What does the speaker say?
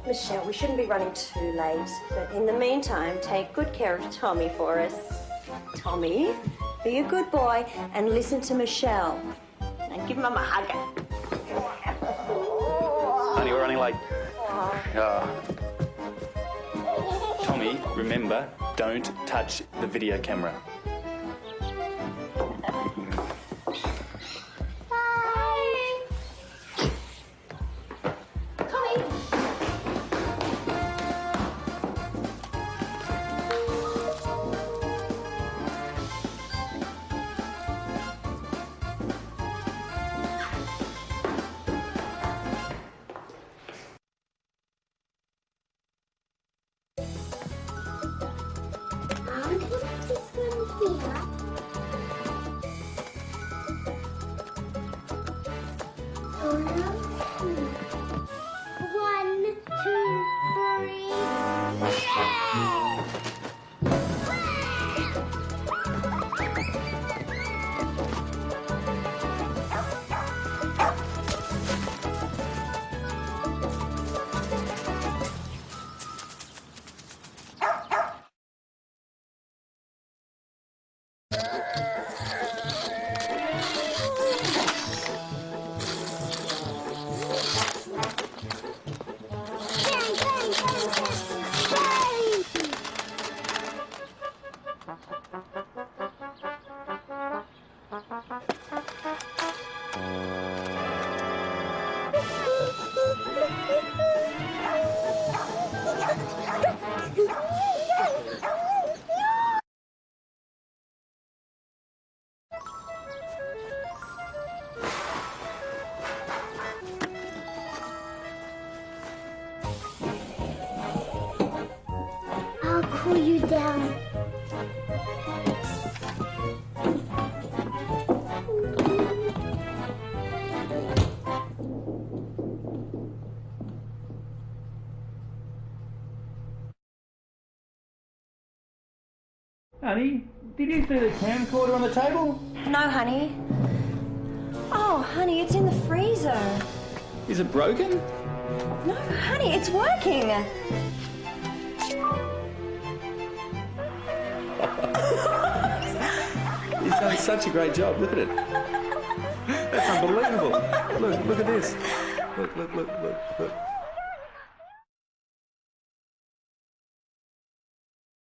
Michelle, we shouldn't be running too late, but in the meantime, take good care of Tommy for us. Tommy, be a good boy and listen to Michelle. And give Mum a hug. Honey, we're running late. Tommy, remember, don't touch the video camera. I'll cool you down. Honey, did you see the camcorder on the table? No, honey. Oh, honey, it's in the freezer. Is it broken? No, honey, it's working. You've done such a great job. Look at it. That's unbelievable. Look at this. Look.